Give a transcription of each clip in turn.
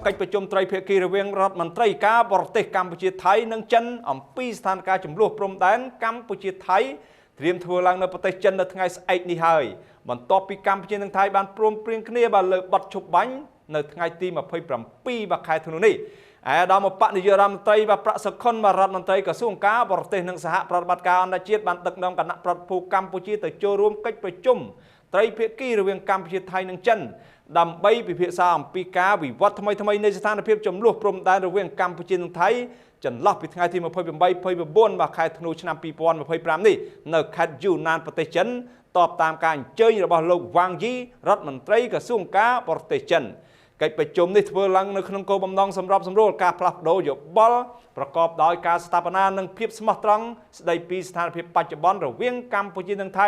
កិច្ចប្រជុំត្រីភាគីរវាងរដ្ឋមន្ត្រីការបរទេសកម្ពុជាថៃនិងចិនអំពីស្ថានភាពចំនួនព្រំដែនកម្ពុជាថៃត្រៀមធ្វើឡើងនៅប្រទេសចិននៅថ្ងៃស្អែកនេះហើយបន្ទាប់ពីកម្ពុជានិងថៃបានព្រមព្រៀងគ្នាបានលើបទឈប់បាញ់នៅថ្ងៃទី27 ខែធ្នូនេះអាដាមបកនាយករដ្ឋមន្ត្រីបាទប្រាក់សុខុនបាទរដ្ឋមន្ត្រីក្រសួងការបរទេសនិងសហប្រតិបត្តិការអន្តរជាតិបានដឹកនាំគណៈប្រតិភូកម្ពុជាទៅចូលរួមកិច្ចប្រជុំត្រីភាគីរវាងកម្ពុជាថៃនិងចិនដើម្បីពិភាក្សាអំពីការវិវត្តថ្មីនៃស្ថានភាពចំនួនព្រំដែនរវាងកម្ពុជានិងថៃចន្លោះពីថ្ងៃទី28-29 ខែធ្នូឆ្នាំ2025នេះនៅខេត្តយូណានប្រទេសចិនតបតាមការអញ្ជើញរបស់លោកវ៉ាងយីរដ្ឋមន្ត្រីក្រសួងការបរទេសចិនកិច្ចប្រជុំនេះធ្វើឡើងនៅក្នុងគោលបំណងសម្របសម្រួលការផ្លាស់ប្ដូរយោបល់ប្រកបដោយការស្ថាបនានិងភាពស្មោះត្រង់ស្ដីពីស្ថានភាពបច្ចុប្បន្នរវាងកម្ពុជានិងថៃ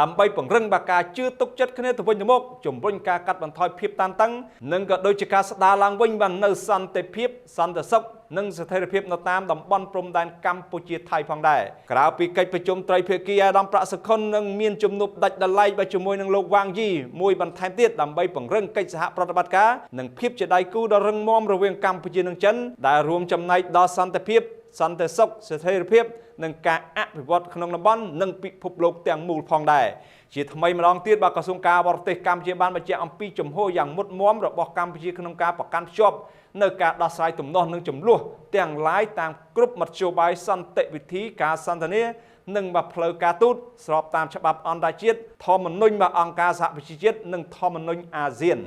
ដើម្បីពង្រឹងការជឿទុកចិត្តគ្នាទៅវិញទៅមកជំរុញការកាត់បន្ថយភាពតានតឹងនិងក៏ដូចជាការស្ដារឡើងវិញបាននៅសន្តិភាពសន្តិសុខនិងស្ថិរភាពនៅតាមតំបន់ព្រំដែនកម្ពុជាថៃផងដែរក្រៅពីកិច្ចប្រជុំត្រីភាគីអាដាមប្រាក់សុខុននឹងមានជំនួបដាច់ដライជាមួយនឹងលោកវ៉ាងយីមួយបន្ថែមទៀតដើម្បីពង្រឹងកិច្ចសហប្រតិបត្តិការនិងភាពជាដៃគូដ៏រឹងមាំរវាងកម្ពុជានិងចិនដែលរួមចំណែកដល់សន្តិភាពសន្តិសុខស្ថិរភាពនិងការអភិវឌ្ឍក្នុងតំបន់និងពិភពលោកទាំងមូលផងដែរជាថ្មីម្ដងទៀតបាទក្រសួងការបរទេសកម្ពុជាបានបញ្ជាក់អំពីជំហរយ៉ាងមុតមមរបស់កម្ពុជាក្នុងការប្រកាន់ភ្ជាប់នៅការដោះស្រាយទំនាស់និងចំនួនទាំងឡាយតាមគ្រប់មធ្យោបាយសន្តិវិធីការសន្ទនានិងផ្លូវការទូតស្របតាមច្បាប់អន្តរជាតិធម្មនុញ្ញអង្គការសហប្រជាជាតិនិងធម្មនុញ្ញអាស៊ាន